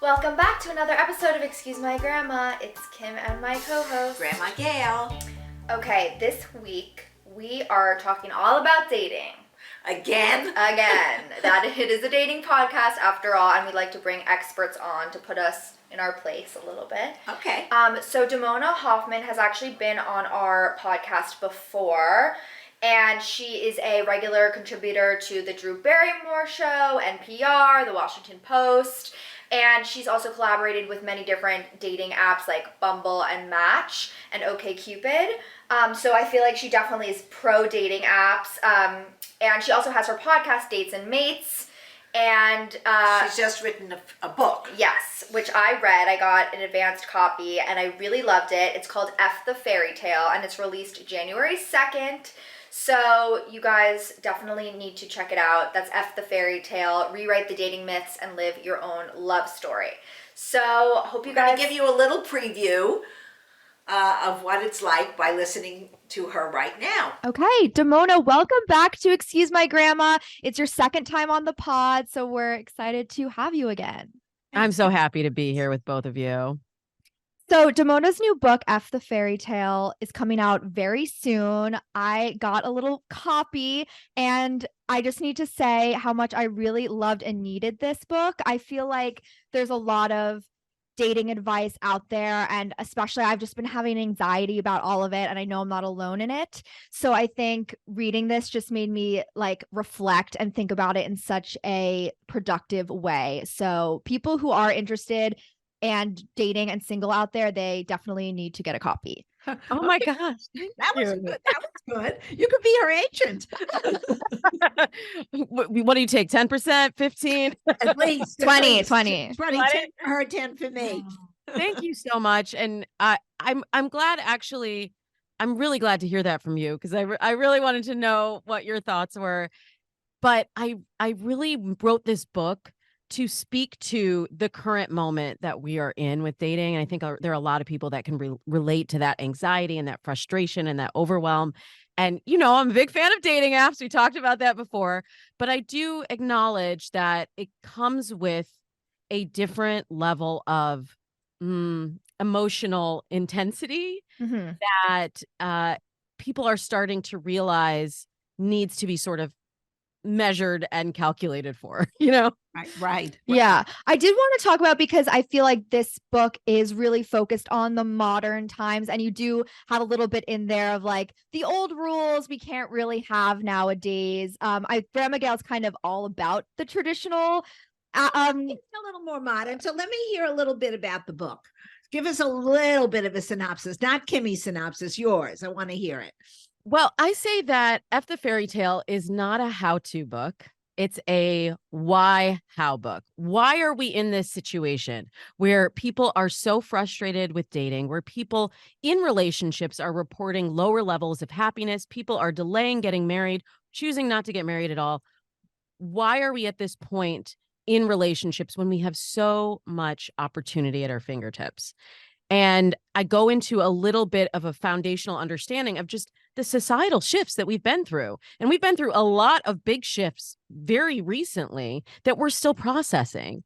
Welcome back to another episode of Excuse My Grandma. It's Kim and my co-host, Grandma Gail. Okay, this week we are talking all about dating. Again. That it is a dating podcast after all, and we like to bring experts on to put us in our place a little bit. Okay. So Damona Hoffman has actually been on our podcast before, and she is a regular contributor to the Drew Barrymore Show, NPR, The Washington Post, and she's also collaborated with many different dating apps like Bumble and Match and OkCupid. So I feel like she definitely is pro dating apps. And she also has her podcast, Dates and Mates. And she's just written a book. Yes, which I read. I got an advanced copy and I really loved it. It's called F the Fairytale and it's released January 2nd. So you guys definitely need to check it out. That's F the Fairytale, rewrite the dating myths and live your own love story. So hope you guys... I'm going to give you a little preview of what it's like by listening to her right now. Okay, Damona, welcome back to Excuse My Grandma. It's your second time on the pod, so we're excited to have you again. I'm so happy to be here with both of you. So Damona's new book, F the Fairytale, is coming out very soon. I got a little copy and I just need to say how much I really loved and needed this book. I feel like there's a lot of dating advice out there, and especially I've just been having anxiety about all of it, and I know I'm not alone in it. So I think reading this just made me like reflect and think about it in such a productive way. So people who are interested and dating and single out there, they definitely need to get a copy. Oh my gosh. That was good. That was good. You could be her agent. What do you take? 10%, 15? At least 20. 10 for her, 10 for me. Thank you so much. And I'm glad actually, I'm really glad to hear that from you because I really wanted to know what your thoughts were. But I really wrote this book to speak to the current moment that we are in with dating. I think there are a lot of people that can relate to that anxiety and that frustration and that overwhelm. And, you know, I'm a big fan of dating apps. We talked about that before, but I do acknowledge that it comes with a different level of emotional intensity that people are starting to realize needs to be sort of measured and calculated for, you know? Right. Yeah, I did want to talk about, because I feel like this book is really focused on the modern times, and you do have a little bit in there of like the old rules we can't really have nowadays. Grandma Gail's kind of all about the traditional. It's a little more modern. So let me hear a little bit about the book. Give us a little bit of a synopsis, not Kimmy's synopsis, yours. I want to hear it. Well, I say that F the Fairytale is not a how-to book. It's a how book. Why are we in this situation where people are so frustrated with dating, where people in relationships are reporting lower levels of happiness, people are delaying getting married, choosing not to get married at all? Why are we at this point in relationships when we have so much opportunity at our fingertips? And I go into a little bit of a foundational understanding of just the societal shifts that we've been through. And we've been through a lot of big shifts very recently that we're still processing.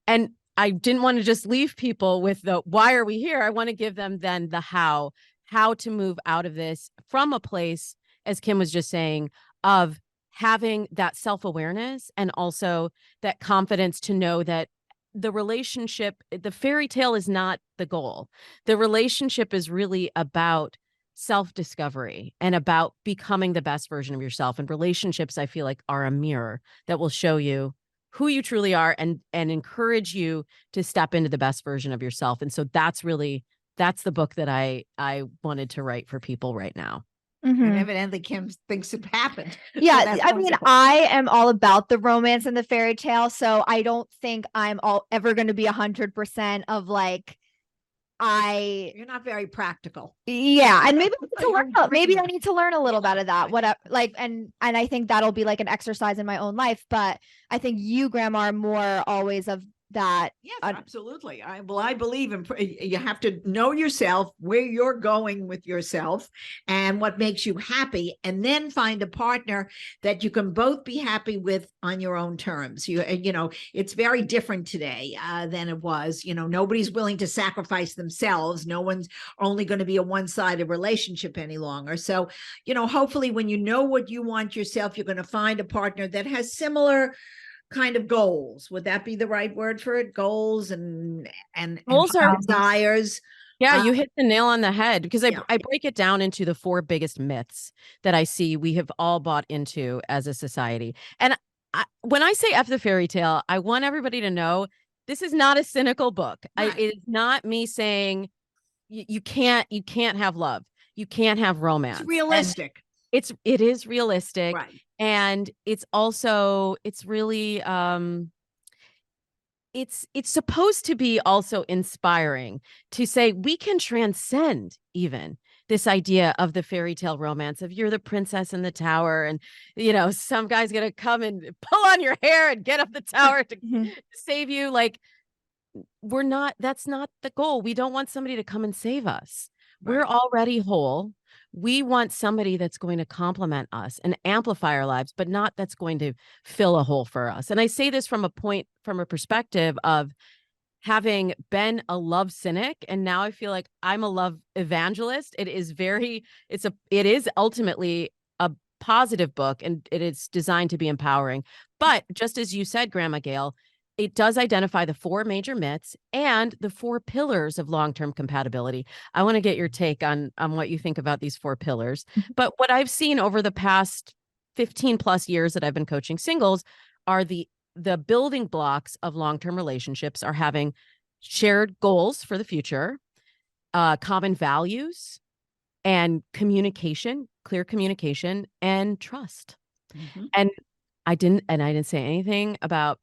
And I didn't want to just leave people with the why are we here? I want to give them then the how to move out of this from a place, as Kim was just saying, of having that self-awareness and also that confidence to know that the relationship, the fairy tale is not the goal. The relationship is really about self-discovery and about becoming the best version of yourself. And relationships, I feel like, are a mirror that will show you who you truly are and encourage you to step into the best version of yourself. And so that's the book that I wanted to write for people right now. And evidently Kim thinks it happened. Yeah, I mean, I am all about the romance and the fairy tale, so I don't think I'm ever going to be 100% of like, you're not very practical. Yeah, and maybe I need to learn a little bit of that. Whatever, like, and I think that'll be like an exercise in my own life. But I think you, Grandma, are more always of that Yes, absolutely. I believe in, you have to know yourself, where you're going with yourself and what makes you happy, and then find a partner that you can both be happy with on your own terms. It's very different today than it was. Nobody's willing to sacrifice themselves. No one's only going to be a one-sided relationship any longer. So, hopefully when you know what you want yourself, you're going to find a partner that has similar kind of goals. Would that be the right word for it? Goals and Goals are desires. Yeah, you hit the nail on the head, because Yeah. I break it down into the 4 biggest myths that I see we have all bought into as a society. And when I say F the fairy tale, I want everybody to know this is not a cynical book. Right. It is not me saying you can't have love. You can't have romance. It's realistic. It is realistic. Right. And it's also, it's really it's supposed to be also inspiring to say we can transcend even this idea of the fairy tale romance of you're the princess in the tower, and some guy's gonna come and pull on your hair and get up the tower to save you. Like, that's not the goal. We don't want somebody to come and save us. Right. We're already whole. We want somebody that's going to complement us and amplify our lives, but not that's going to fill a hole for us. And I say this from a perspective of having been a love cynic, and now I feel like I'm a love evangelist. It is ultimately a positive book, and it is designed to be empowering. But just as you said, Grandma Gail, it does identify the 4 major myths and the 4 pillars of long-term compatibility. I want to get your take on what you think about these 4 pillars. But what I've seen over the past 15 plus years that I've been coaching singles are the building blocks of long-term relationships are having shared goals for the future, common values, and communication, clear communication, and trust. And I didn't say anything about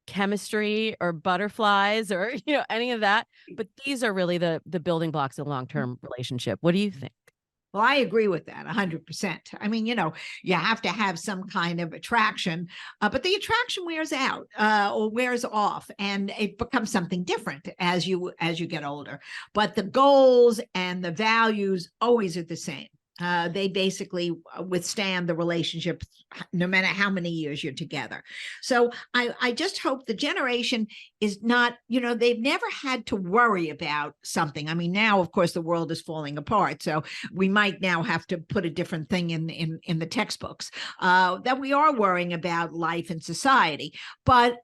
chemistry or butterflies or any of that, but these are really the building blocks of long-term relationship. What do you think? Well, I agree with that 100%. I mean, you have to have some kind of attraction, but the attraction wears out or wears off, and it becomes something different as you get older. But the goals and the values always are the same. They basically withstand the relationship no matter how many years you're together. So I just hope the generation is not, they've never had to worry about something. I mean, now, of course, the world is falling apart. So we might now have to put a different thing in the textbooks that we are worrying about life and society. But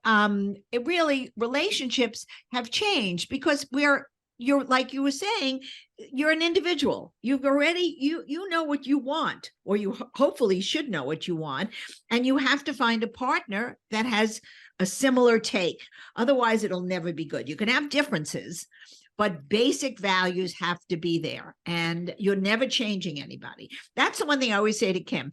relationships have changed because you're like you were saying, you're an individual. You've already, you know what you want, or you hopefully should know what you want. And you have to find a partner that has a similar take. Otherwise, it'll never be good. You can have differences, but basic values have to be there, and you're never changing anybody. That's the one thing I always say to Kim.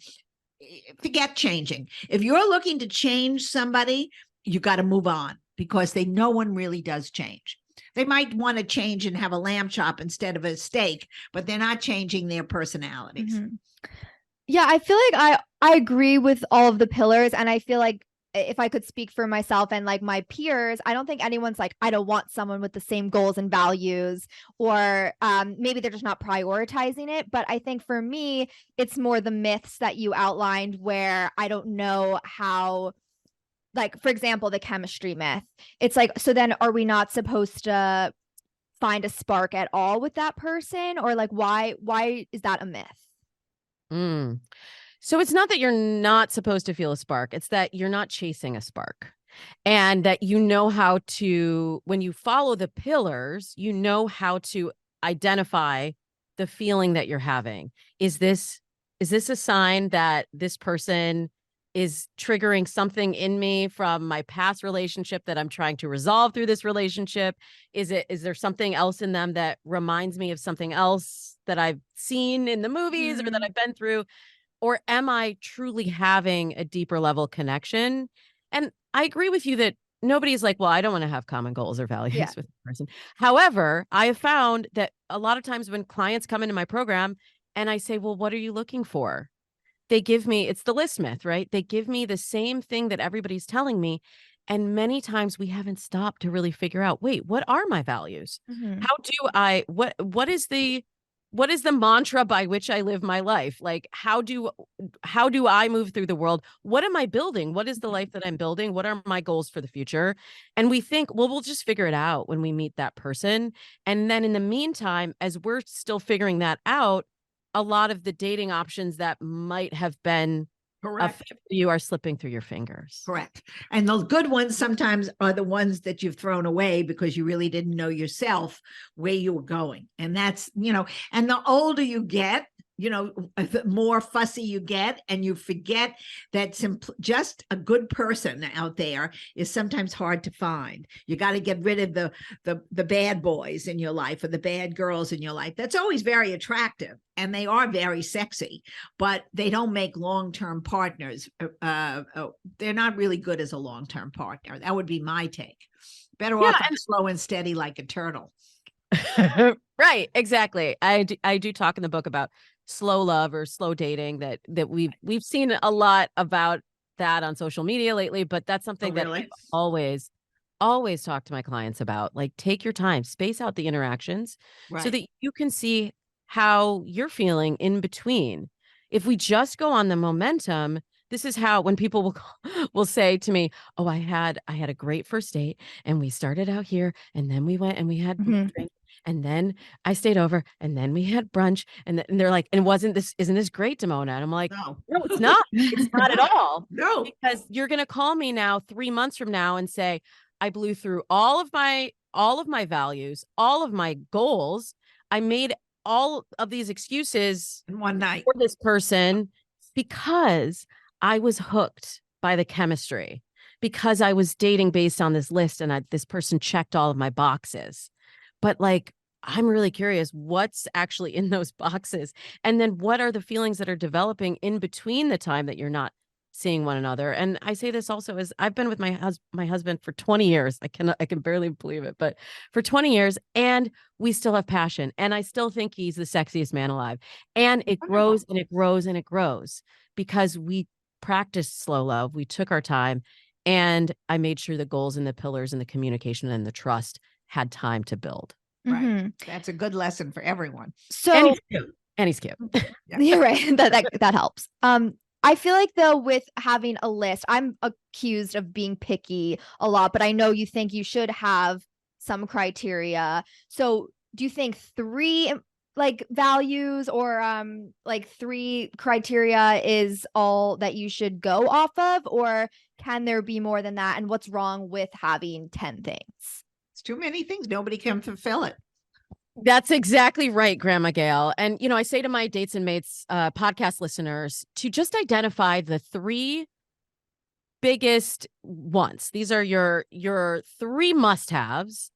Forget changing. If you're looking to change somebody, you got to move on, because no one really does change. They might want to change and have a lamb chop instead of a steak, but they're not changing their personalities. Yeah, I feel like I agree with all of the pillars, and I feel like if I could speak for myself and like my peers, I don't think anyone's like, I don't want someone with the same goals and values, or maybe they're just not prioritizing it. But I think for me, it's more the myths that you outlined, where I don't know how. Like, for example, the chemistry myth. It's like, so then are we not supposed to find a spark at all with that person? Or like, why is that a myth? So it's not that you're not supposed to feel a spark. It's that you're not chasing a spark. And that how to, when you follow the pillars, how to identify the feeling that you're having. Is this a sign that this person is triggering something in me from my past relationship that I'm trying to resolve through this relationship? Is there something else in them that reminds me of something else that I've seen in the movies or that I've been through? Or am I truly having a deeper level connection? And I agree with you that nobody's like, well, I don't want to have common goals or values with a person. However, I have found that a lot of times when clients come into my program and I say, well, what are you looking for? They give me, it's the list myth, right? They give me the same thing that everybody's telling me. And many times we haven't stopped to really figure out, wait, what are my values? Mhm. How do I, what is the mantra by which I live my life? Like, how do I move through the world? What am I building? What is the life that I'm building? What are my goals for the future? And we think, well, we'll just figure it out when we meet that person. And then in the meantime, as we're still figuring that out, a lot of the dating options that might have been a Correct. fit for you are slipping through your fingers. Correct. And those good ones sometimes are the ones that you've thrown away because you really didn't know yourself where you were going. And that's, and the older you get, the more fussy you get, and you forget that just a good person out there is sometimes hard to find. You got to get rid of the bad boys in your life or the bad girls in your life. That's always very attractive, and they are very sexy, but they don't make long-term partners. They're not really good as a long-term partner. That would be my take. Better off slow and steady like a turtle. Right, exactly. I do talk in the book about slow love or slow dating, that we've seen a lot about that on social media lately, but that's something that I always talk to my clients about. Like, take your time, space out the interactions so that you can see how you're feeling in between. If we just go on the momentum, this is how, when people will say to me, "Oh, I had a great first date, and we started out here, and then we went and we had Mhm. drinks, and then I stayed over, and then we had brunch," and they're like, "And isn't this great, Damona?" And I'm like, No. "No, it's not. It's not at all. No. Because you're gonna call me now 3 months from now and say, I blew through all of my values, all of my goals. I made all of these excuses In one night. for this person because I was hooked by the chemistry, because I was dating based on this list, and this person checked all of my boxes." But like, I'm really curious what's actually in those boxes. And then what are the feelings that are developing in between the time that you're not seeing one another? And I say this also as I've been with my husband for 20 years. I can barely believe it, but for 20 years, and we still have passion. And I still think he's the sexiest man alive. And it grows and it grows and it grows because we practiced slow love. We took our time, and I made sure the goals and the pillars and the communication and the trust had time to build. Right. Mhm. That's a good lesson for everyone. So And he's cute. you're right. That helps. I feel like though, with having a list, I'm accused of being picky a lot, but I know you think you should have some criteria. So do you think 3 like values or like 3 criteria is all that you should go off of, or can there be more than that? And what's wrong with having 10 things? It's too many things. Nobody can fulfill it. That's exactly right, Grandma Gail. And, I say to my Dates and Mates podcast listeners to just identify the 3 biggest ones. These are your 3 must-haves,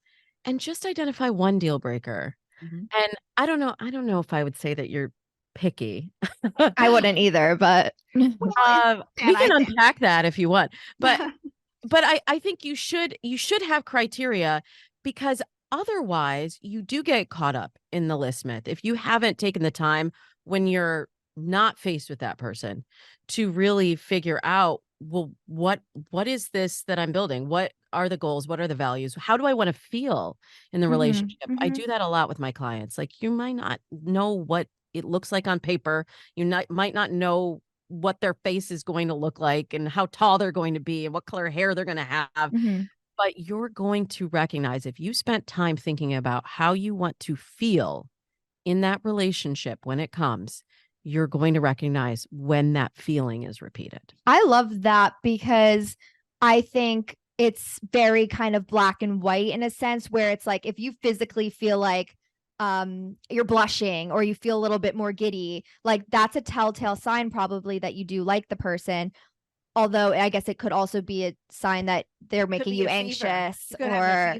and just identify 1 deal breaker. Mhm. And I don't know if I would say that you're picky. I wouldn't either, but We can unpack that if you want. But I think you should have criteria, because otherwise you do get caught up in the list myth if you haven't taken the time when you're not faced with that person to really figure out, well, what is this that I'm building? What are the goals? What are the values? How do I want to feel in the relationship? I do that a lot with my clients. Like, you might not know what it looks like on paper. You might not know what their face is going to look like and how tall they're going to be and what color hair they're going to have. Mhm. But you're going to recognize, if you spent time thinking about how you want to feel in that relationship when it comes, you're going to recognize when that feeling is repeated. I love that, because I think it's very kind of black and white in a sense, where it's like, if you physically feel like you're blushing or you feel a little bit more giddy, like that's a telltale sign probably that you do like the person. Although I guess it could also be a sign that they're making you anxious or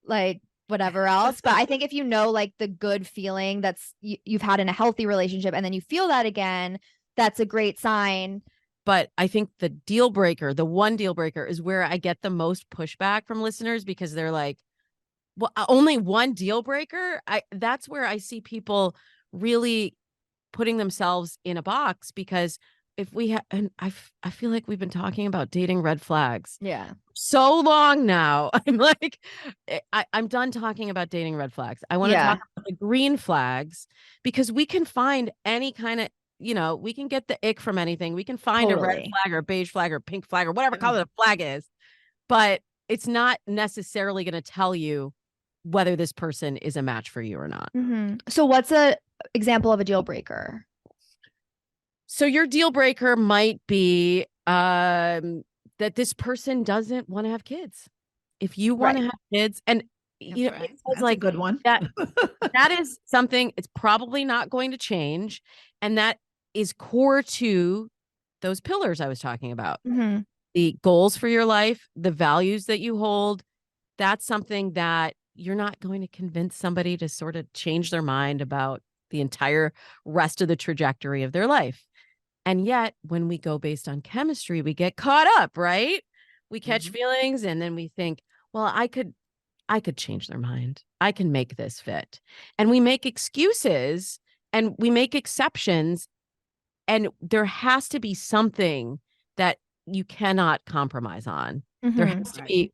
like whatever else. But I think if you know, like, the good feeling that's you've had in a healthy relationship, and then you feel that again, that's a great sign. But I think the 1 deal breaker is where I get the most pushback from listeners, because they're like, well, only 1 deal breaker. That's where I see people really putting themselves in a box, because if we have, and I feel like we've been talking about dating red flags Yeah. so long now. I'm like, I'm done talking about dating red flags. I want to Yeah. talk about the green flags, because we can find any kind of, we can get the ick from anything. We can find a red Totally. flag or a beige flag or pink flag or whatever Yeah. color the flag is, but it's not necessarily going to tell you whether this person is a match for you or not. Mm-hmm. So what's a example of a deal breaker? So your deal breaker might be that this person doesn't want to have kids. If you want to have kids, and That's right. it's That's like a good one. that is something, it's probably not going to change, and that is core to those pillars I was talking about. Mm-hmm. The goals for your life, the values that you hold. That's something that you're not going to convince somebody to sort of change their mind about the entire rest of the trajectory of their life. And yet, when we go based on chemistry, we get caught up, right? We catch feelings, and then we think, well, I could change their mind. I can make this fit. And we make excuses and we make exceptions. And there has to be something that you cannot compromise on. There Mm-hmm. has to be.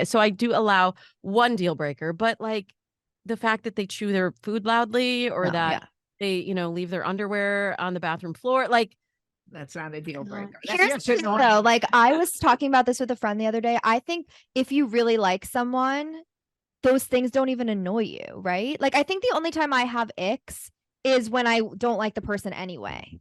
So I do allow one deal breaker, but like the fact that they chew their food loudly, or No, that yeah. they, leave their underwear on the bathroom floor. Like, That's not a deal breaker. Here's That's the just thing, annoying. though. Like, I was talking about this with a friend the other day. I think if you really like someone, those things don't even annoy you, right? Like, I think the only time I have icks is when I don't like the person anyway.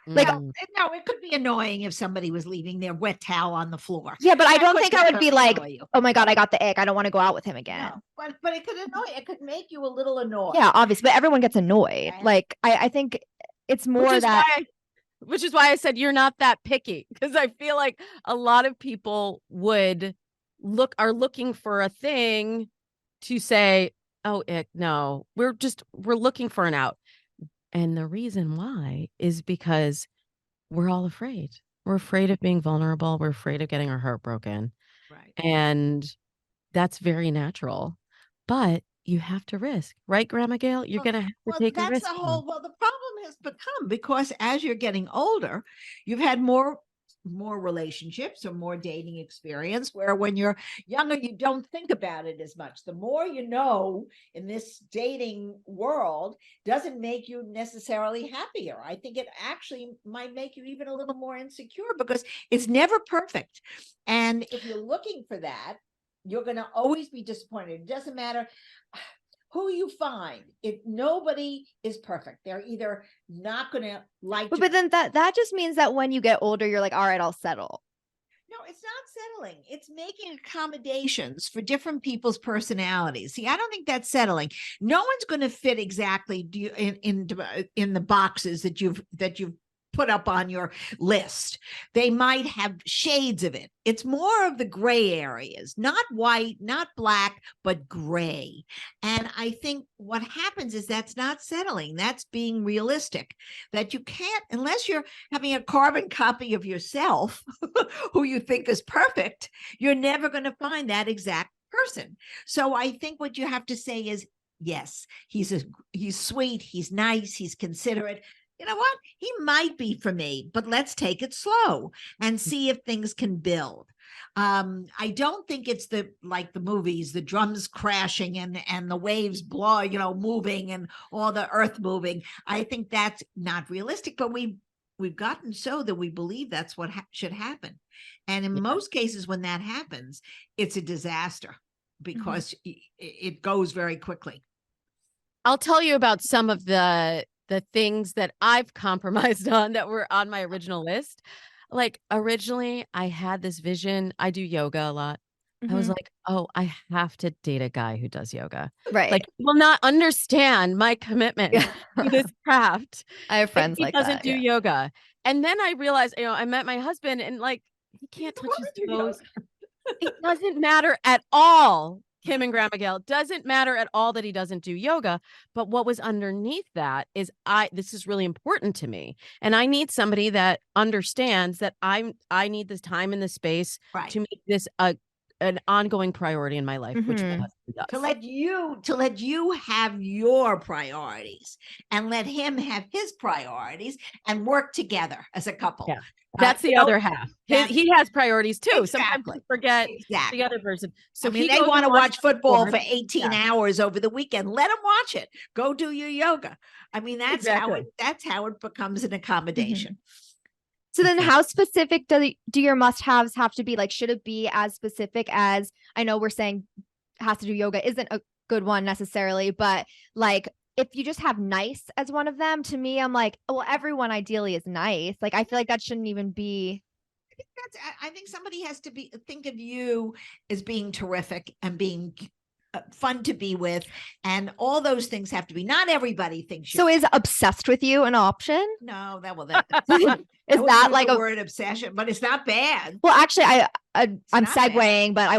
Like, No, it could be annoying if somebody was leaving their wet towel on the floor. yeah, but I That don't could think I would be definitely like, annoy you. oh my God, I got the ick. I don't want to go out with him again. No, but it could annoy. It could make you a little annoyed. Yeah, obviously, but everyone gets annoyed. Right. Like, I think it's more that. Which is why I said you're not that picky, because I feel like a lot of people are looking for a thing to say, oh, no, we're looking for an out. And the reason why is because we're all afraid. We're afraid of being vulnerable. We're afraid of getting our heart broken. Right. And that's very natural. But you have to risk, right, Grandma Gail? You're going to have to take a risk. The problem has become, because as you're getting older, you've had more relationships or more dating experience, where when you're younger, you don't think about it as much. The more you know in this dating world doesn't make you necessarily happier. I think it actually might make you even a little more insecure, because it's never perfect. And if you're looking for that, you're going to always be disappointed. It doesn't matter who you find. Nobody is perfect. They're either not going to like. But then that just means that when you get older, you're like, all right, I'll settle. No, it's not settling. It's making accommodations for different people's personalities. See, I don't think that's settling. No one's going to fit exactly in the boxes that you've put up on your list. They might have shades of it. It's more of the gray areas, not white, not black, but gray. And I think what happens is that's not settling. That's being realistic, that you can't, unless you're having a carbon copy of yourself who you think is perfect, you're never going to find that exact person. So I think what you have to say is, yes, he's sweet, he's nice, he's considerate. You know what? He might be for me, but let's take it slow and see if things can build. I don't think it's like the movies, the drums crashing and the waves blow, moving, and all the earth moving. I think that's not realistic, but we've gotten so that we believe that's what should happen. And in most cases, when that happens, it's a disaster, because it goes very quickly. I'll tell you about some of the things that I've compromised on that were on my original list. Like, originally I had this vision. I do yoga a lot. I was like, oh, I have to date a guy who does yoga. Right. Like, he will not understand my commitment to this craft. I have friends he like doesn't that. do yoga. And then I realized, I met my husband, and like, he can't touch his toes. It doesn't matter at all. Kim and Grandma Gail, doesn't matter at all that he doesn't do yoga. But what was underneath that is this is really important to me. And I need somebody that understands that I need this time and the space to make this a an ongoing priority in my life, which my Mhm. husband does. To let you have your priorities and let him have his priorities and work together as a couple. Yeah. That's the you know, other half. that's- He has priorities too. Sometimes Exactly. we forget Exactly. the other person. So I mean, he they goes want to and watch football for sports. 18 Yeah. hours over the weekend. Let them watch it. Go do your yoga. I mean, Exactly. that's how it becomes an accommodation. So then Exactly. how specific do your must-haves have to be? Like, should it be as specific as, I know we're saying has to do yoga isn't a good one necessarily, but like if you just have nice as one of them, to me, I'm like, well, everyone ideally is nice. Like, I feel like that shouldn't even be. I think somebody has to think of you as being terrific and being fun to be with, and all those things have to be. Not everybody thinks you. So is obsessed with you an option? No, that Is that like the a word obsession, but it's not bad. Well, actually, I'm not bad. segueing, but I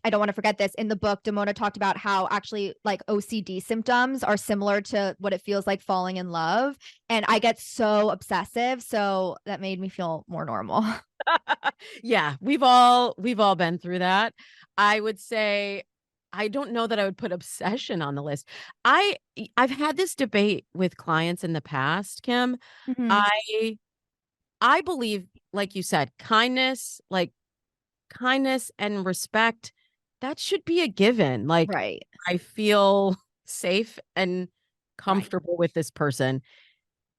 don't want to forget this. In the book, Damona talked about how actually like OCD symptoms are similar to what it feels like falling in love. And I get so obsessive. So that made me feel more normal. Yeah, we've all been through that. I would say I don't know that I would put obsession on the list. I've had this debate with clients in the past, Kim. Mhm. I believe, like you said, kindness and respect, that should be a given. Like, Right. I feel safe and comfortable with this person.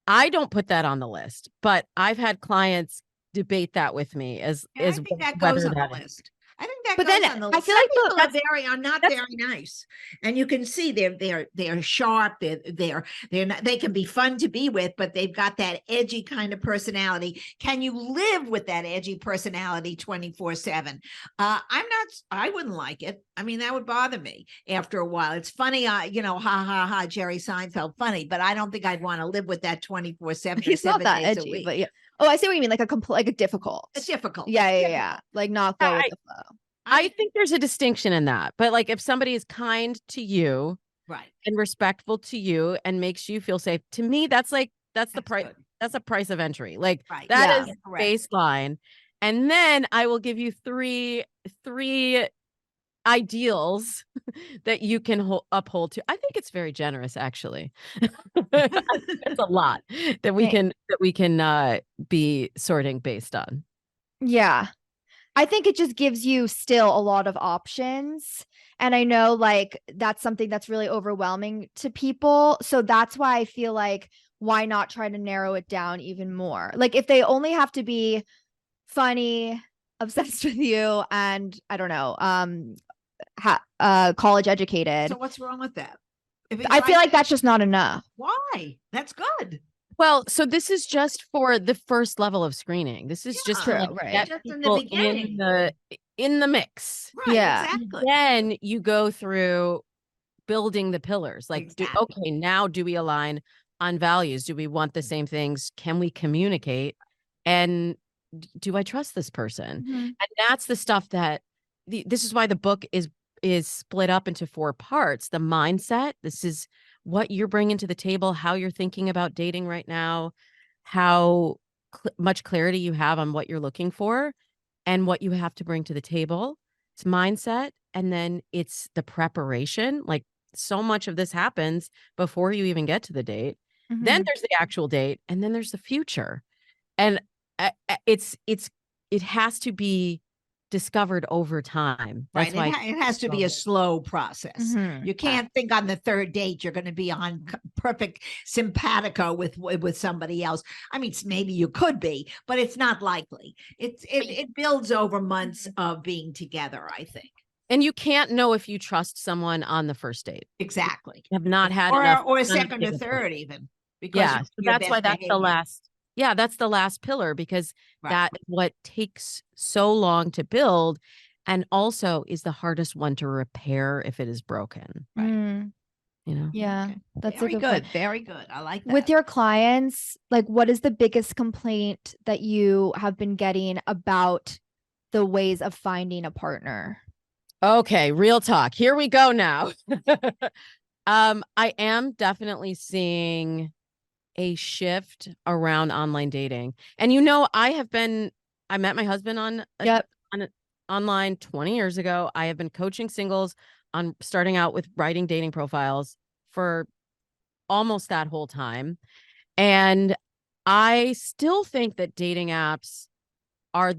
I don't put that on the list, but I've had clients debate that with me as And I is think that whether goes on the that is. list. I think that But goes then on the I list. feel Some like people that's are not that's- very nice, and you can see they're sharp. They're not. They can be fun to be with, but they've got that edgy kind of personality. Can you live with that edgy personality 24/7? I'm not. I wouldn't like it. I mean, that would bother me after a while. It's funny, ha ha ha, Jerry Seinfeld, funny, but I don't think I'd want to live with that 24/7. he's not that edgy, but yeah. Oh, I see what you mean. Like like a difficult. It's difficult. Yeah, It's yeah, difficult. yeah. Like not go with the flow. I think there's a distinction in that. But like if somebody is kind to you Right. and respectful to you and makes you feel safe, to me, that's the price. good. That's a price of entry. Like Right. that Yeah. is Correct. baseline. And then I will give you three ideals that you can uphold to. I think it's very generous, actually. It's a lot that we can be sorting based on. Yeah. I think it just gives you still a lot of options. And I know like that's something that's really overwhelming to people. So that's why I feel like why not try to narrow it down even more? Like if they only have to be funny, obsessed with you, and I don't know, college educated. So what's wrong with that? If I feel like that's just not enough. why? That's good. Well, so this is just for the first level of screening. This is just to True, like right. get Just in the people beginning. in the mix. Right. Yeah. Exactly. Then you go through building the pillars. Like, Exactly. okay, now do we align on values? Do we want the same things? Can we communicate? And do I trust this person? Mhm. And that's the stuff that this is why the book is split up into 4 parts. The mindset, this is what you're bringing to the table, how you're thinking about dating right now, how much clarity you have on what you're looking for and what you have to bring to the table. It's mindset. And then it's the preparation. Like so much of this happens before you even get to the date. Then Mhm. there's the actual date, and then there's the future. And it has to be discovered over time. That's Right. why It has to be a slow process. Mhm. You can't think on the third date you're going to be on perfect simpatico with somebody else. I mean, maybe you could be, but it's not likely. It builds over months of being together, I think. And you can't know if you trust someone on the first date. Exactly. You have not had Or enough or a time to second or get a third feel. even. Because Yeah, so your that's why best that's the behavior. last. Yeah, that's the last pillar because Right. that is what takes so long to build and also is the hardest one to repair if it is broken, Right. Mm, you know? yeah, Okay. that's Very a good good. point. Very good. I like that. With your clients, like what is the biggest complaint that you have been getting about the ways of finding a partner? Okay, real talk. Here we go now. I am definitely seeing a shift around online dating. And I met my husband on Yep. online 20 years ago. I have been coaching singles on starting out with writing dating profiles for almost that whole time. And I still think that dating apps are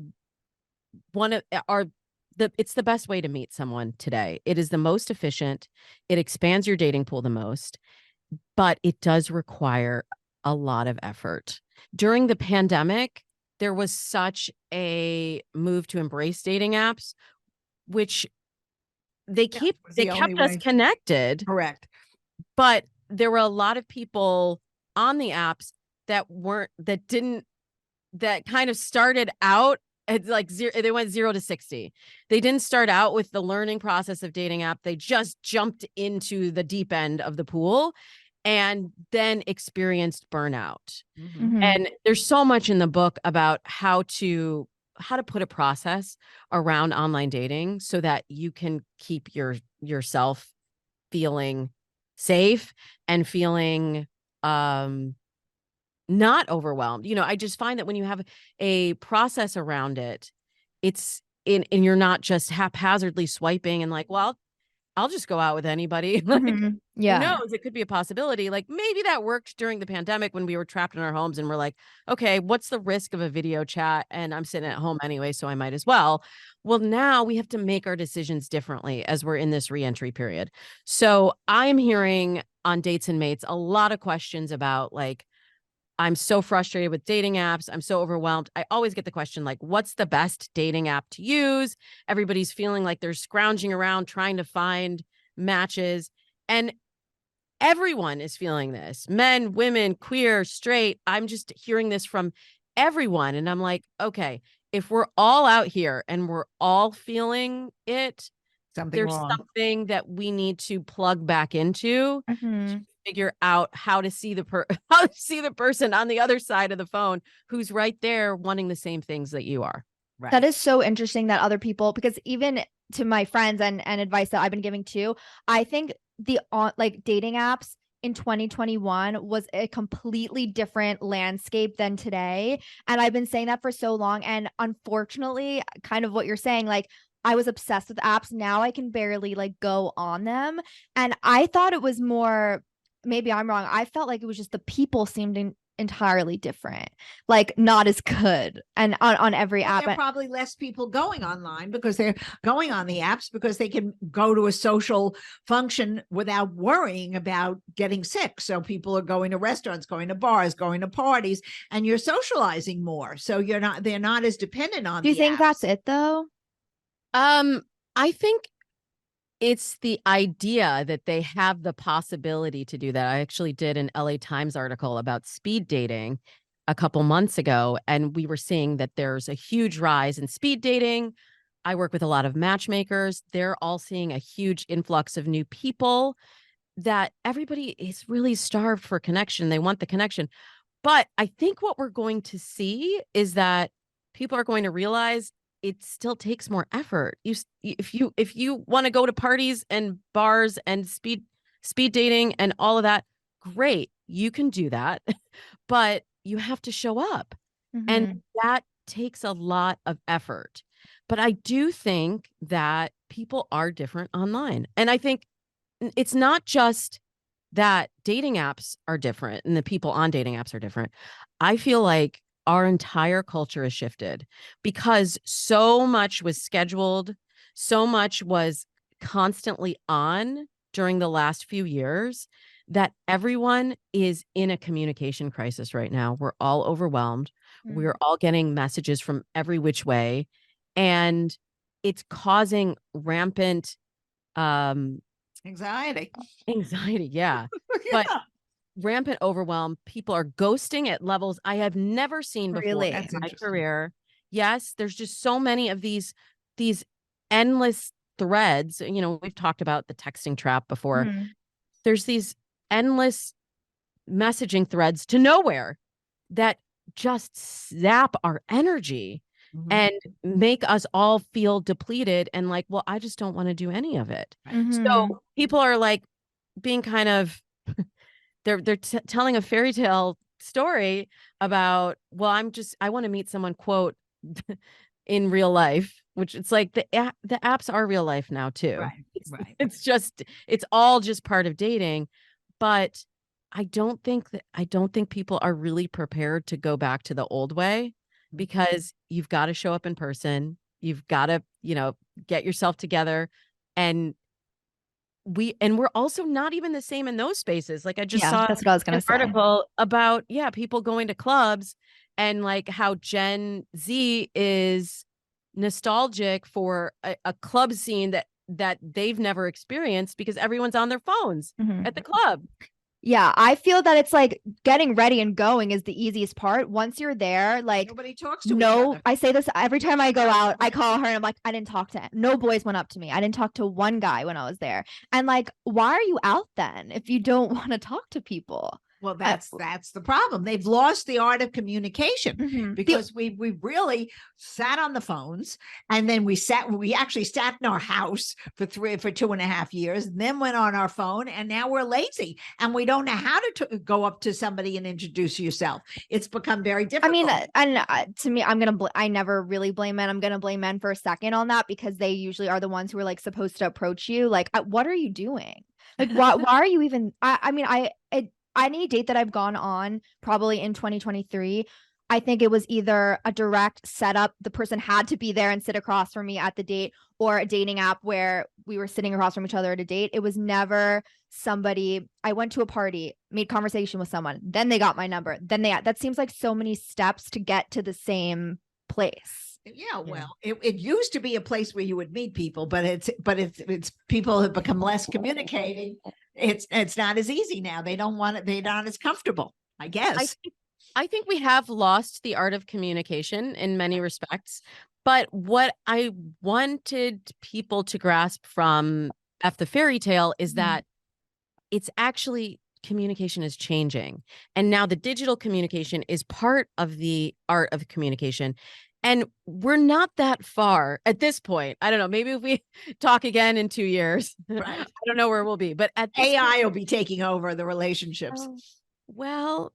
it's the best way to meet someone today. It is the most efficient. It expands your dating pool the most, but it does require a lot of effort. During the pandemic, there was such a move to embrace dating apps, which they was the only kept us way. connected, Correct. but there were a lot of people on the apps that kind of started out at like zero. They went 0 to 60. They didn't start out with the learning process of dating app. They just jumped into the deep end of the pool and then experienced burnout. Mhm. And there's so much in the book about how to put a process around online dating so that you can keep yourself feeling safe and feeling not overwhelmed. I just find that when you have a process around it, it's and you're not just haphazardly swiping and like, well, I'll just go out with anybody. Like, Mhm. who Yeah. knows? It could be a possibility. Like maybe that worked during the pandemic when we were trapped in our homes and we're like, okay, what's the risk of a video chat? And I'm sitting at home anyway, so I might as well. Well, now we have to make our decisions differently as we're in this reentry period. So I'm hearing on Dates and Mates a lot of questions about like, I'm so frustrated with dating apps. I'm so overwhelmed. I always get the question like, what's the best dating app to use? Everybody's feeling like they're scrounging around trying to find matches. And everyone is feeling this. Men, women, queer, straight. I'm just hearing this from everyone. And I'm like, okay, if we're all out here and we're all feeling it, Something there's wrong. something that we need to plug back into to Mhm. figure out how to see how to see the person on the other side of the phone who's right there wanting the same things that you are. Right. That is so interesting that other people, because even to my friends and advice that I've been giving too, I think the like dating apps in 2021 was a completely different landscape than today. And I've been saying that for so long. And unfortunately, kind of what you're saying, like I was obsessed with apps. Now I can barely like go on them. And I thought it was more, maybe I'm wrong. I felt like it was just the people seemed entirely different, like not as good and on every Well, app. there are probably less people going online because they're going on the apps because they can go to a social function without worrying about getting sick. So people are going to restaurants, going to bars, going to parties, and you're socializing more. So they're not as dependent on Do you the think apps. that's it though? I think it's the idea that they have the possibility to do that. I actually did an LA Times article about speed dating a couple months ago, and we were seeing that there's a huge rise in speed dating. I work with a lot of matchmakers. They're all seeing a huge influx of new people, that everybody is really starved for connection. They want the connection. But I think what we're going to see is that people are going to realize it still takes more effort. If you want to go to parties and bars and speed dating and all of that, great. You can do that. But you have to show up. And Mhm. that takes a lot of effort. But I do think that people are different online. And I think it's not just that dating apps are different and the people on dating apps are different. I feel like our entire culture has shifted because so much was scheduled, so much was constantly on during the last few years that everyone is in a communication crisis right now. We're all overwhelmed. We're all getting messages from every which way, and it's causing rampant Anxiety. anxiety. Yeah. But Yeah. rampant overwhelm. People are ghosting at levels I have never seen before in Really? That's my interesting. career. Yes, there's just so many of these endless threads. We've talked about the texting trap before. Mhm. There's these endless messaging threads to nowhere that just zap our energy Mhm. and make us all feel depleted and like, well, I just don't want to do any of it. Mhm. So people are like being kind of they're telling a fairy tale story about, well, I want to meet someone, quote, in real life, which it's like the apps are real life now too. Right. Right. It's all just part of dating. But I don't think people are really prepared to go back to the old way, because you've got to show up in person. You've got to, get yourself together. And we're also not even the same in those spaces. Like I just saw that's what I was gonna an say. article about, people going to clubs, and like how Gen Z is nostalgic for a club scene that they've never experienced, because everyone's on their phones at the club. Yeah, I feel that it's like getting ready and going is the easiest part. Once you're there, like Nobody talks to each other. I say this every time I go out. I call her and I'm like, I didn't talk to him. No boys went up to me. I didn't talk to one guy when I was there. And like, why are you out then if you don't want to talk to people? Well, that's the problem. They've lost the art of communication because we really sat on the phones, and then we actually sat in our house for 2.5 years, and then went on our phone, and now we're lazy and we don't know how to go up to somebody and introduce yourself. It's become very difficult. I mean, and to me, I never really blame men. I'm gonna blame men for a second on that, because they usually are the ones who are like supposed to approach you. Like, what are you doing? Like, why are you even? Any date that I've gone on, probably in 2023, I think it was either a direct setup. The person had to be there and sit across from me at the date, or a dating app where we were sitting across from each other at a date. It was never somebody. I went to a party, made conversation with someone, then they got my number. That seems like so many steps to get to the same place. Yeah, well, it used to be a place where you would meet people, but it's people have become less communicating. It's not as easy now. They don't want it. They're not as comfortable, I guess. I think we have lost the art of communication in many respects. But what I wanted people to grasp from F the Fairy Tale is that it's actually, communication is changing. And now the digital communication is part of the art of communication. And we're not that far at this point. I don't know. Maybe if we talk again in 2 years, right. I don't know where we'll be. But at this AI will be taking over the relationships. Well,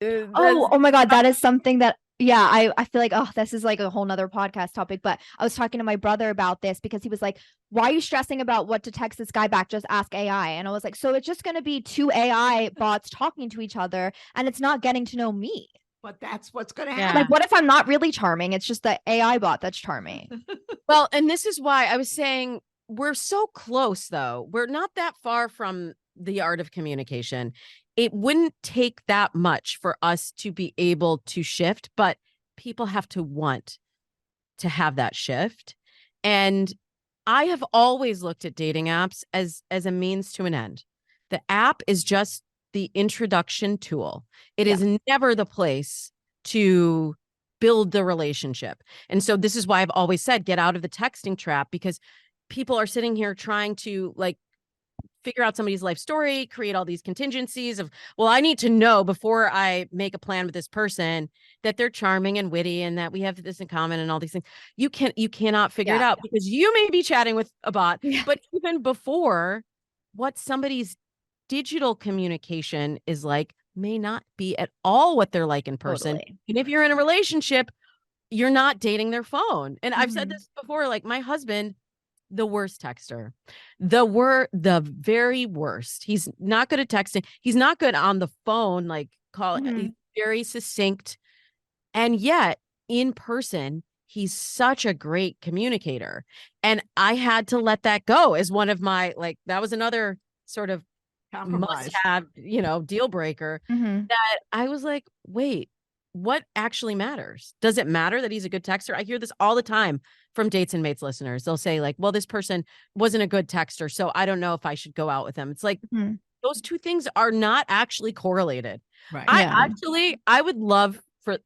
oh my God, that is something that, I feel like, this is like a whole nother podcast topic. But I was talking to my brother about this, because he was like, why are you stressing about what to text this guy back? Just ask AI. And I was like, so it's just going to be 2 AI bots talking to each other, and it's not getting to know me. But that's what's going to happen. Like, what if I'm not really charming? It's just the AI bot that's charming. Well, and this is why I was saying we're so close, though. We're not that far from the art of communication. It wouldn't take that much for us to be able to shift, but people have to want to have that shift. And I have always looked at dating apps as a means to an end. The app is just the introduction tool. It is never the place to build the relationship. And so this is why I've always said, get out of the texting trap, because people are sitting here trying to like figure out somebody's life story, create all these contingencies of, well, I need to know before I make a plan with this person that they're charming and witty and that we have this in common and all these things. You cannot figure it out, because you may be chatting with a bot, but even before, what somebody's digital communication is like may not be at all what they're like in person. Totally. And if you're in a relationship, you're not dating their phone. And I've said this before, like my husband, the worst texter, the very worst. He's not good at texting. He's not good on the phone, like calling. He's very succinct. And yet in person, he's such a great communicator. And I had to let that go as one of my, like, that was another sort of must have, deal breaker that I was like, wait, what actually matters? Does it matter that he's a good texter? I hear this all the time from Dates and Mates listeners. They'll say like, well, this person wasn't a good texter, so I don't know if I should go out with them. It's like, those two things are not actually correlated. Right. I would love for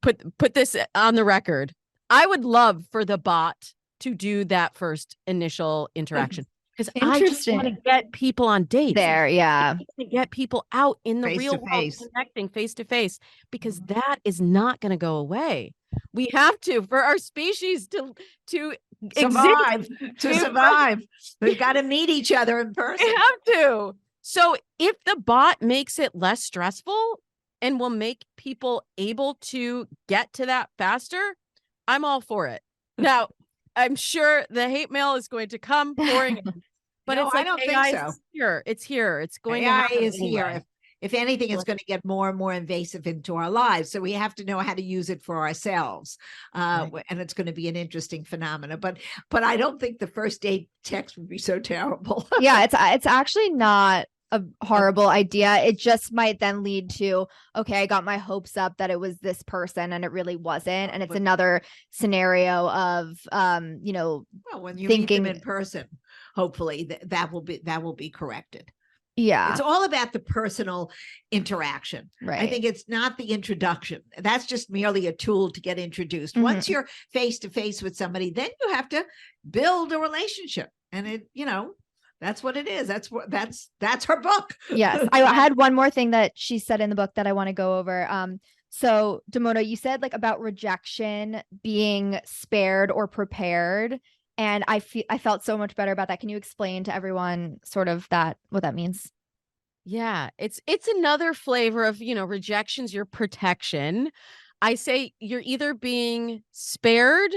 put this on the record. I would love for the bot to do that first initial interaction. Because I just want to get people on dates. To get people out in the real world, connecting face to face, because that is not going to go away. We have to, for our species to survive. To survive, we've got to meet each other in person. We have to. So if the bot makes it less stressful and will make people able to get to that faster, I'm all for it. Now, I'm sure the hate mail is going to come pouring in, but No, it's I like don't think AI so. is here. It's here. It's going to AI happen is here. anyway. If anything, it's going to get more and more invasive into our lives. So we have to know how to use it for ourselves. And it's going to be an interesting phenomenon. But I don't think the first date text would be so terrible. Yeah, it's actually not a horrible idea. It just might then lead to, okay, I got my hopes up that it was this person and it really wasn't. And it's But- another scenario of you know, Well, when you meet thinking them in person, hopefully that will be corrected. yeah, It's all about the personal interaction. right. I think it's not the introduction. That's just merely a tool to get introduced. Mhm. Once you're face to face with somebody, then you have to build a relationship. And it, that's what it is. That's her book. Yes. I had one more thing that she said in the book that I want to go over. So Damona, you said like about rejection being spared or prepared. And I felt so much better about that. Can you explain to everyone sort of what that means? Yeah, it's another flavor of, rejection's your protection. I say you're either being spared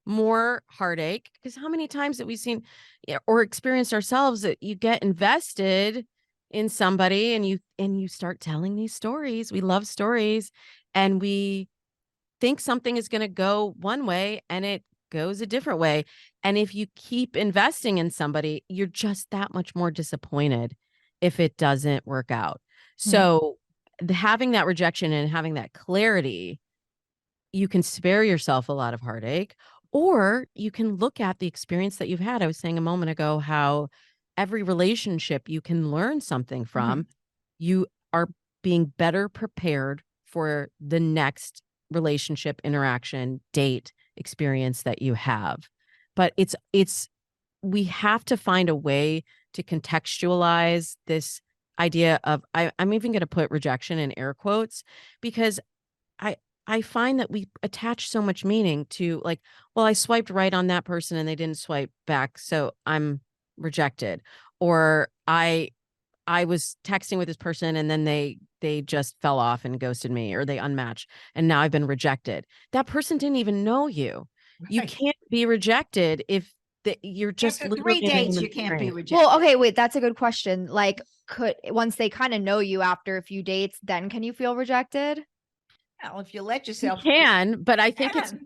more heartache, because how many times have we seen or experienced ourselves that you get invested in somebody and you start telling these stories. We love stories and we think something is going to go one way and it goes a different way. And if you keep investing in somebody, you're just that much more disappointed if it doesn't work out. So having that rejection and having that clarity, you can spare yourself a lot of heartache, or you can look at the experience that you've had. I was saying a moment ago how every relationship you can learn something from. You are being better prepared for the next relationship, interaction, date, experience that you have. But we have to find a way to contextualize this idea of, I'm even going to put rejection in air quotes, because I find that we attach so much meaning to, like, well, I swiped right on that person and they didn't swipe back, so I'm rejected. Or I was texting with this person and then they just fell off and ghosted me, or they unmatched and now I've been rejected. That person didn't even know you. You Right. can't be rejected if you're just After literally 3 in a dates, human you can't be experience. rejected. Well, okay, wait, that's a good question. Like, once they kind of know you after a few dates, then can you feel rejected? Well, if you let You yourself can, but I think it's can.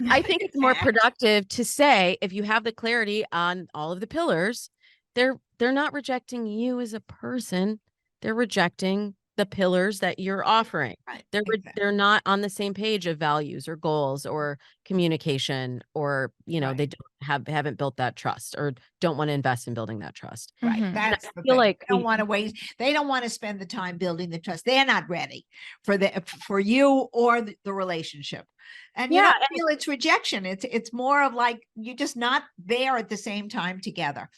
I think You it's more can. productive to say, if you have the clarity on all of the pillars, they're not rejecting you as a person. They're rejecting the pillars that you're offering. Right. They're Exactly. not on the same page of values or goals or communication, or Right. they haven't built that trust or don't want to invest in building that trust. Right. Mhm. That's the feel thing. like They don't we- want to waste. They don't want to spend the time building the trust. They're not ready for you or the relationship. And you Yeah, don't feel it's rejection. It's more of like you're just not there at the same time together.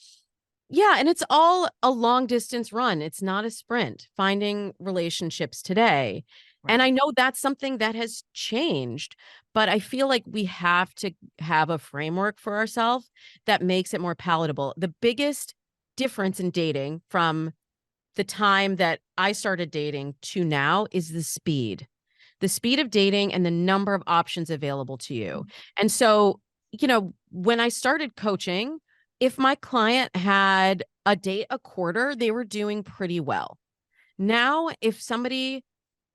Yeah, and it's all a long distance run. It's not a sprint, finding relationships today. And Right. I know that's something that has changed, but I feel like we have to have a framework for ourselves that makes it more palatable. The biggest difference in dating from the time that I started dating to now is the speed of dating and the number of options available to you. And so, when I started coaching, if my client had a date a quarter, they were doing pretty well. Now, if somebody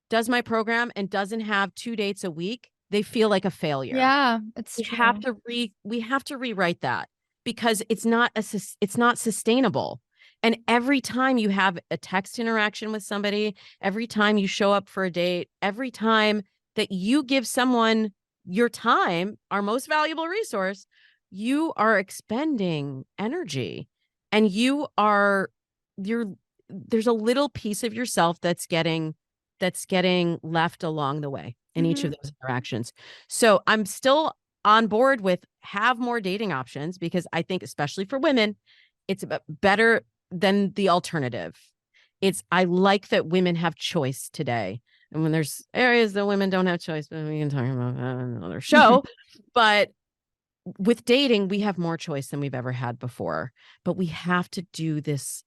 does my program and doesn't have 2 dates a week, they feel like a failure. Yeah, it's We true. have to rewrite that, because it's not sustainable. And every time you have a text interaction with somebody, every time you show up for a date, every time that you give someone your time, our most valuable resource, you are expending energy, and there's a little piece of yourself that's getting left along the way in each of those interactions. So I'm still on board with have more dating options, because I think, especially for women, it's better than the alternative. I like that women have choice today. And when there's areas that women don't have choice, but we can talk about that on another show. But with dating, we have more choice than we've ever had before. But we have to do this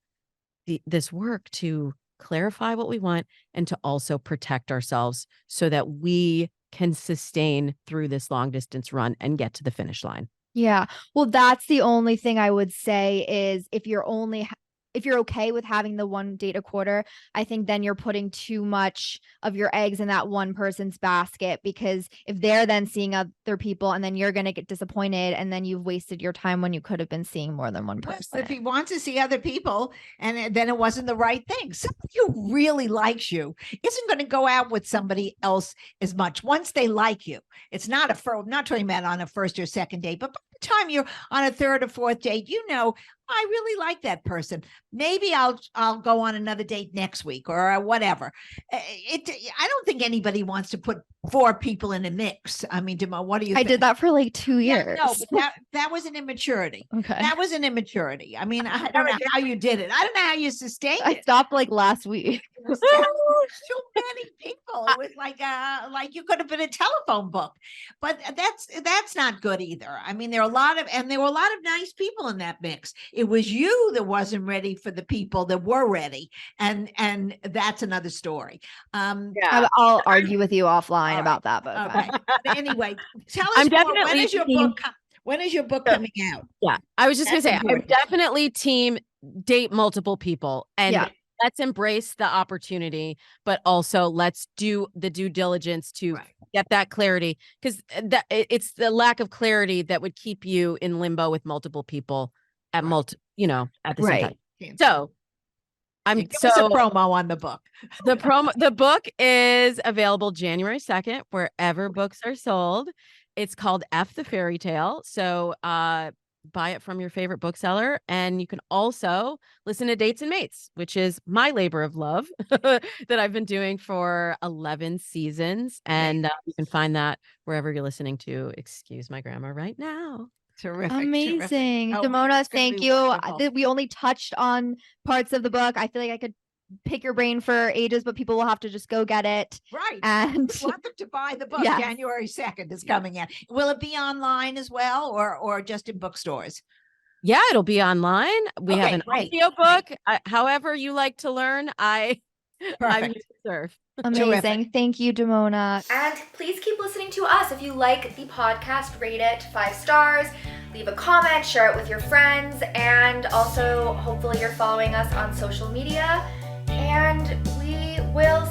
work to clarify what we want and to also protect ourselves so that we can sustain through this long distance run and get to the finish line. Yeah. Well, that's the only thing I would say is if you're okay with having the one date a quarter, I think then you're putting too much of your eggs in that one person's basket, because if they're then seeing other people and then you're going to get disappointed and then you've wasted your time when you could have been seeing more than one Well, person. if he wants to see other people and then it wasn't the right thing, somebody who really likes you isn't going to go out with somebody else as much once they like you. It's not I'm not talking about on a first or second date, but by the time you're on a third or fourth date, I really like that person. Maybe I'll go on another date next week or whatever. I don't think anybody wants to put 4 people in a mix. I mean, Demo, what do you I think? did that for like 2 years. No, but that was an immaturity. Okay. That was an immaturity. I mean, I don't know how you did it. I don't know how you sustained I it. stopped like last week. It was too many people. It was like you could have been a telephone book, but that's not good either. I mean, there were a lot of nice people in that mix. It was you that wasn't ready for the people that were ready, and that's another story. I'll argue with you offline about that, but Okay. But anyway, tell us I'm more. definitely When is your book coming out? Yeah, I was just going to say, I'm definitely team date multiple people, and let's embrace the opportunity, but also let's do the due diligence to get that clarity, because it's the lack of clarity that would keep you in limbo with multiple people at at the same time. So Give us a promo on the book. The book is available January 2nd, wherever books are sold. It's called F the Fairytale. So buy it from your favorite bookseller. And you can also listen to Dates and Mates, which is my labor of love that I've been doing for 11 seasons. And you can find that wherever you're listening to Excuse My Grammar right now. Terrific. Amazing. Terrific. Damona, thank you. We only touched on parts of the book. I feel like I could pick your brain for ages, but people will have to just go get it. Right. And we want them to buy the book. January 2nd is coming out. Will it be online as well, or just in bookstores? Yeah, it'll be online. We have an audio book. However you like to learn, I'm here to serve. Amazing. Terrific. Thank you, Damona. And please keep listening to us. If you like the podcast, rate it 5 stars, leave a comment, share it with your friends, and also hopefully you're following us on social media. And we will